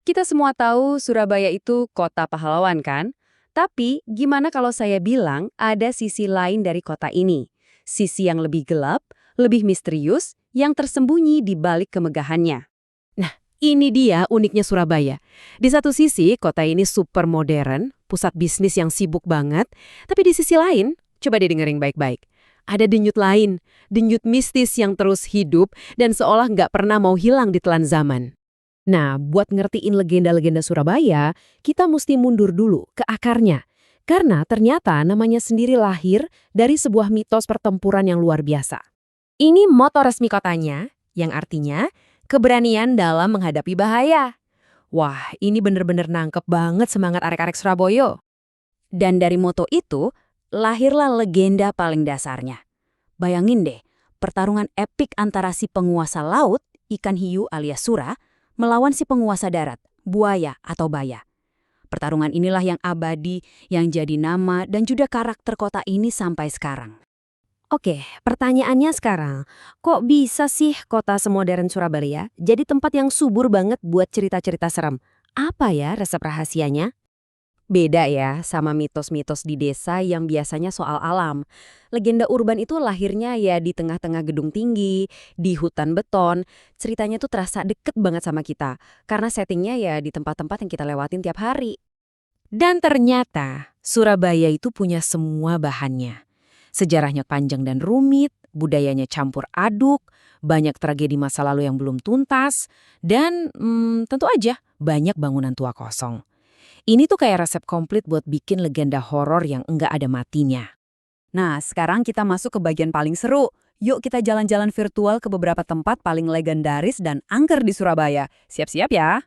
Kita semua tahu Surabaya itu kota pahlawan kan? Tapi gimana kalau saya bilang ada sisi lain dari kota ini? Sisi yang lebih gelap, lebih misterius, yang tersembunyi di balik kemegahannya. Nah, ini dia uniknya Surabaya. Di satu sisi, kota ini super modern, pusat bisnis yang sibuk banget. Tapi di sisi lain, coba didengerin baik-baik. Ada denyut lain, denyut mistis yang terus hidup dan seolah nggak pernah mau hilang di telan zaman. Nah, buat ngertiin legenda-legenda Surabaya, kita mesti mundur dulu ke akarnya. Karena ternyata namanya sendiri lahir dari sebuah mitos pertempuran yang luar biasa. Ini moto resmi kotanya, yang artinya keberanian dalam menghadapi bahaya. Wah, ini bener-bener nangkep banget semangat arek-arek Surabaya. Dan dari moto itu, lahirlah legenda paling dasarnya. Bayangin deh, pertarungan epik antara si penguasa laut, ikan hiu alias sura, melawan si penguasa darat, buaya atau baya. Pertarungan inilah yang abadi, yang jadi nama dan juga karakter kota ini sampai sekarang. Oke, pertanyaannya sekarang, kok bisa sih kota semodern Surabaya jadi tempat yang subur banget buat cerita-cerita serem? Apa ya resep rahasianya? Beda ya sama mitos-mitos di desa yang biasanya soal alam. Legenda urban itu lahirnya ya di tengah-tengah gedung tinggi, di hutan beton. Ceritanya tuh terasa deket banget sama kita, karena settingnya ya di tempat-tempat yang kita lewatin tiap hari. Dan ternyata Surabaya itu punya semua bahannya. Sejarahnya panjang dan rumit, budayanya campur aduk, banyak tragedi masa lalu yang belum tuntas, dan tentu aja banyak bangunan tua kosong. Ini tuh kayak resep komplit buat bikin legenda horor yang enggak ada matinya. Nah, sekarang kita masuk ke bagian paling seru. Yuk kita jalan-jalan virtual ke beberapa tempat paling legendaris dan angker di Surabaya. Siap-siap ya.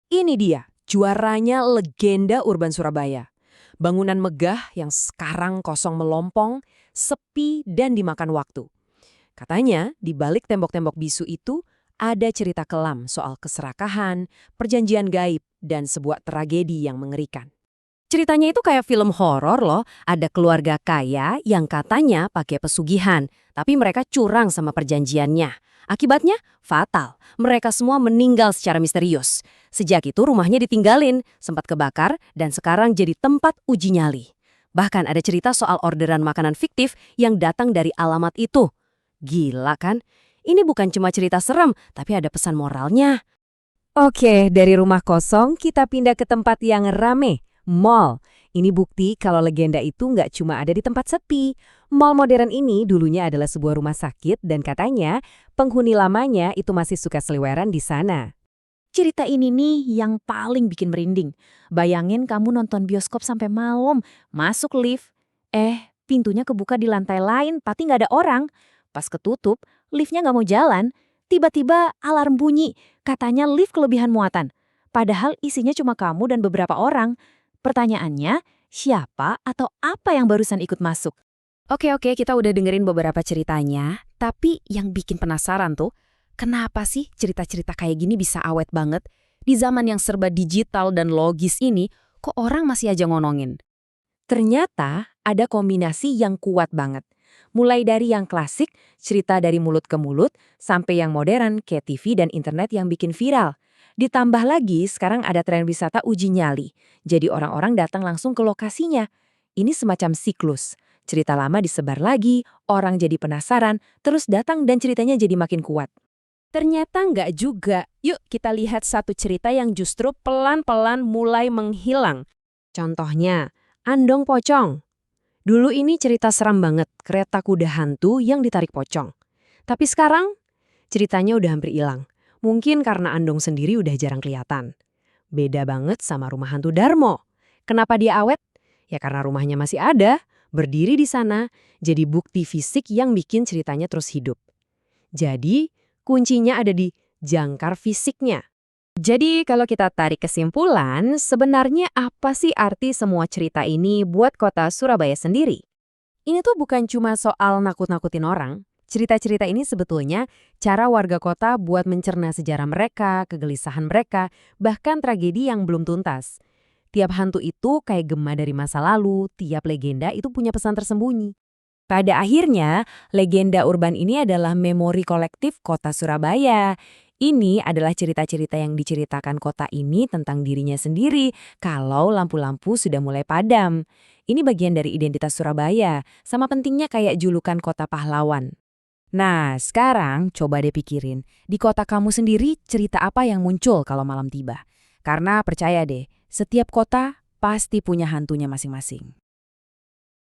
Ini dia, juaranya legenda urban Surabaya. Bangunan megah yang sekarang kosong melompong, sepi dan dimakan waktu. Katanya, di balik tembok-tembok bisu itu ada cerita kelam soal keserakahan, perjanjian gaib, dan sebuah tragedi yang mengerikan. Ceritanya itu kayak film horor loh, ada keluarga kaya yang katanya pakai pesugihan, tapi mereka curang sama perjanjiannya. Akibatnya fatal, mereka semua meninggal secara misterius. Sejak itu rumahnya ditinggalin, sempat kebakar, dan sekarang jadi tempat uji nyali. Bahkan ada cerita soal orderan makanan fiktif yang datang dari alamat itu. Gila kan? Ini bukan cuma cerita serem, tapi ada pesan moralnya. Oke, dari rumah kosong kita pindah ke tempat yang rame. Mall. Ini bukti kalau legenda itu nggak cuma ada di tempat sepi. Mall modern ini dulunya adalah sebuah rumah sakit dan katanya penghuni lamanya itu masih suka seliweran di sana. Cerita ini nih yang paling bikin merinding. Bayangin kamu nonton bioskop sampai malam, masuk lift. Pintunya kebuka di lantai lain, tapi nggak ada orang. Pas ketutup, liftnya nggak mau jalan. Tiba-tiba alarm bunyi, katanya lift kelebihan muatan. Padahal isinya cuma kamu dan beberapa orang. Pertanyaannya, siapa atau apa yang barusan ikut masuk? Oke, kita udah dengerin beberapa ceritanya, tapi yang bikin penasaran tuh, kenapa sih cerita-cerita kayak gini bisa awet banget? Di zaman yang serba digital dan logis ini, kok orang masih aja ngonongin? Ternyata ada kombinasi yang kuat banget. Mulai dari yang klasik, cerita dari mulut ke mulut, sampai yang modern kayak TV dan internet yang bikin viral. Ditambah lagi, sekarang ada tren wisata uji nyali. Jadi orang-orang datang langsung ke lokasinya. Ini semacam siklus. Cerita lama disebar lagi, orang jadi penasaran, terus datang dan ceritanya jadi makin kuat. Ternyata nggak juga. Yuk kita lihat satu cerita yang justru pelan-pelan mulai menghilang. Contohnya, Andong Pocong. Dulu ini cerita seram banget, kereta kuda hantu yang ditarik pocong. Tapi sekarang, ceritanya udah hampir hilang. Mungkin karena Andong sendiri udah jarang kelihatan. Beda banget sama rumah hantu Darmo. Kenapa dia awet? Ya karena rumahnya masih ada, berdiri di sana, jadi bukti fisik yang bikin ceritanya terus hidup. Jadi, kuncinya ada di jangkar fisiknya. Jadi kalau kita tarik kesimpulan, sebenarnya apa sih arti semua cerita ini buat kota Surabaya sendiri? Ini tuh bukan cuma soal nakut-nakutin orang. Cerita-cerita ini sebetulnya cara warga kota buat mencerna sejarah mereka, kegelisahan mereka, bahkan tragedi yang belum tuntas. Tiap hantu itu kayak gema dari masa lalu, tiap legenda itu punya pesan tersembunyi. Pada akhirnya, legenda urban ini adalah memori kolektif kota Surabaya. Ini adalah cerita-cerita yang diceritakan kota ini tentang dirinya sendiri kalau lampu-lampu sudah mulai padam. Ini bagian dari identitas Surabaya, sama pentingnya kayak julukan kota pahlawan. Nah, sekarang coba deh pikirin, di kota kamu sendiri cerita apa yang muncul kalau malam tiba? Karena percaya deh, setiap kota pasti punya hantunya masing-masing.